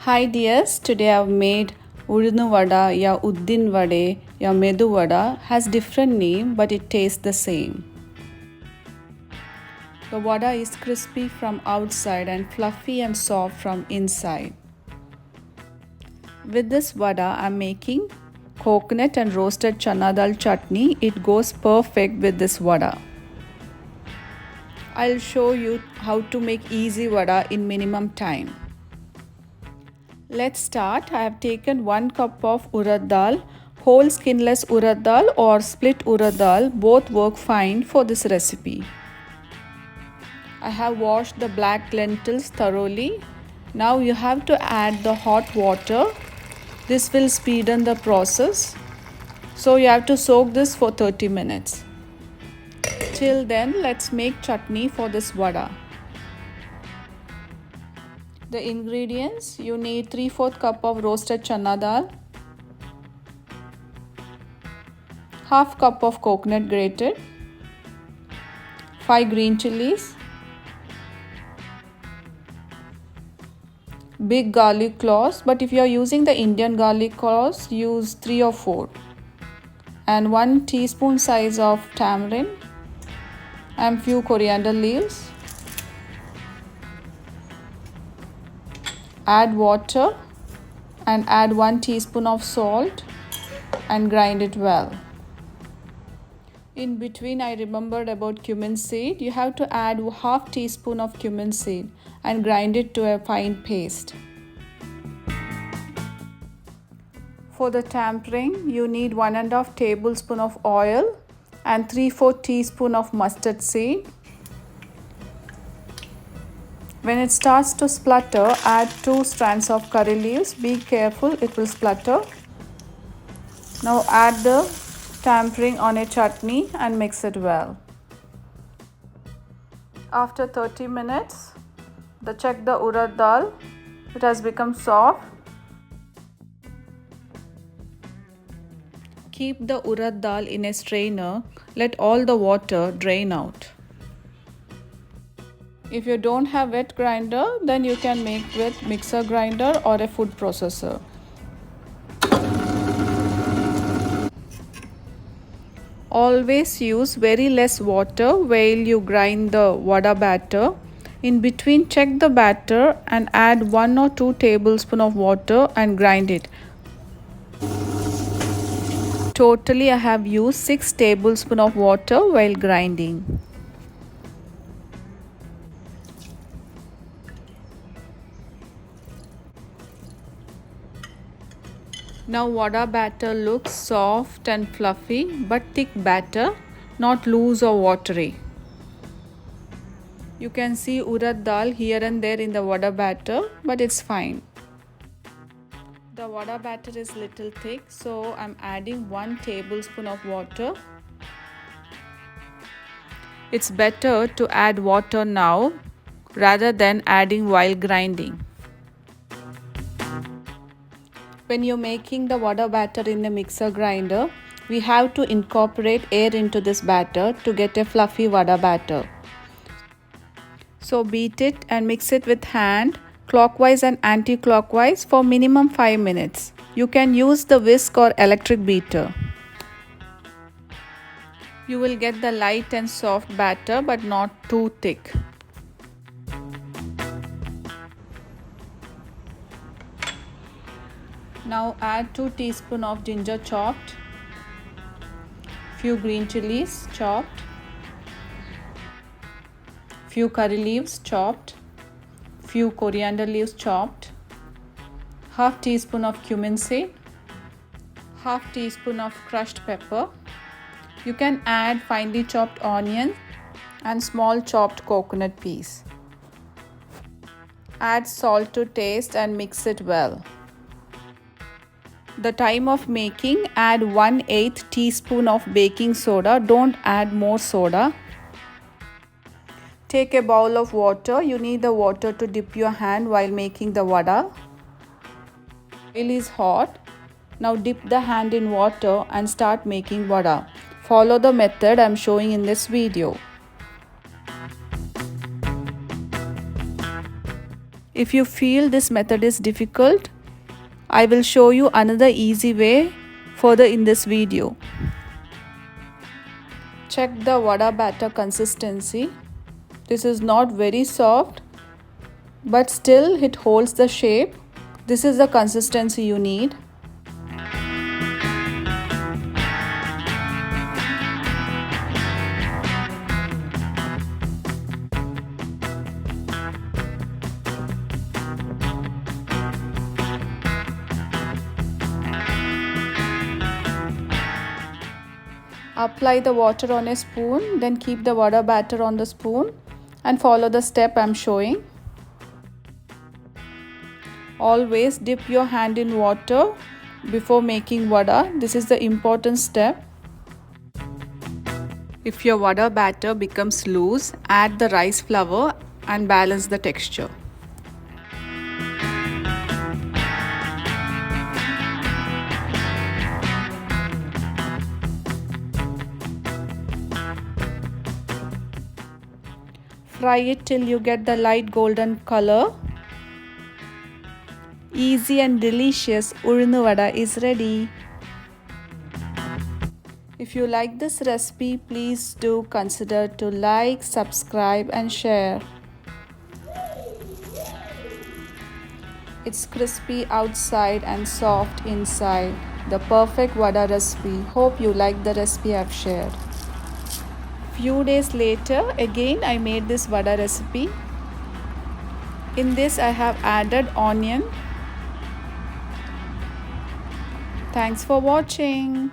Hi dears, today I've made Uzhunnu Vada ya Uddin Vade ya Medu Vada. Has different name but it tastes the same. The vada is crispy from outside and fluffy and soft from inside. With this vada I'm making coconut and roasted Chana Dal chutney. It goes perfect with this vada. I'll show you how to make easy vada in minimum time. Let's start. I have taken 1 cup of Urad dal, whole skinless Urad dal or split Urad dal, both work fine for this recipe. I have washed the black lentils thoroughly. Now you have to add the hot water. This will speeden the process. So you have to soak this for 30 minutes. Till then, let's make chutney for this vada. The ingredients: you need 3/4 cup of roasted chana dal, half cup of coconut grated, 5 green chillies, big garlic cloves, but if you are using the Indian garlic cloves, use 3 or 4, and 1 teaspoon size of tamarin and few coriander leaves. Add water and add 1 teaspoon of salt and grind it well. In between, I remembered about cumin seed. You have to add half teaspoon of cumin seed and grind it to a fine paste. For the tempering, you need 1½ tablespoon of oil and 3/4 teaspoon of mustard seed. When it starts to splutter, add 2 strands of curry leaves. Be careful, it will splutter. Now add the tempering on a chutney and mix it well. After 30 minutes, check the urad dal. It has become soft. Keep the urad dal in a strainer. Let all the water drain out. If you don't have wet grinder, then you can make with mixer grinder or a food processor. Always use very less water while you grind the vada batter. In between, check the batter and add 1 or 2 tablespoons of water and grind it. Totally, I have used 6 tablespoons of water while grinding. Now vada batter looks soft and fluffy but thick batter, not loose or watery. You can see urad dal here and there in the vada batter, but it's fine. The vada batter is little thick, so I'm adding 1 tablespoon of water. It's better to add water now rather than adding while grinding. When you're making the vada batter in a mixer grinder, we have to incorporate air into this batter to get a fluffy vada batter. So beat it and mix it with hand, clockwise and anti-clockwise for minimum 5 minutes. You can use the whisk or electric beater. You will get the light and soft batter but not too thick. Now add 2 teaspoons of ginger chopped, few green chillies chopped, few curry leaves chopped, few coriander leaves chopped, half teaspoon of cumin seed, half teaspoon of crushed pepper. You can add finely chopped onion and small chopped coconut piece. Add salt to taste and mix it well. The time of making, add 1/8 teaspoon of baking soda. Don't add more soda. Take a bowl of water. You need the water to dip your hand while making the vada. Oil is hot. Now dip the hand in water and start making vada. Follow the method I'm showing in this video. If you feel this method is difficult, I will show you another easy way further in this video. Check the vada batter consistency. This is not very soft, but still it holds the shape. This is the consistency you need. Apply the water on a spoon, then keep the vada batter on the spoon and follow the step I am showing. Always dip your hand in water before making vada. This is the important step. If your vada batter becomes loose, add the rice flour and balance the texture. Fry it till you get the light golden color. Easy and delicious Uzhunnu Vada is ready. If you like this recipe, please do consider to like, subscribe and share. It's crispy outside and soft inside. The perfect vada recipe. Hope you like the recipe I've shared. Few days later, again I made this vada recipe. In this I have added onion. Thanks for watching.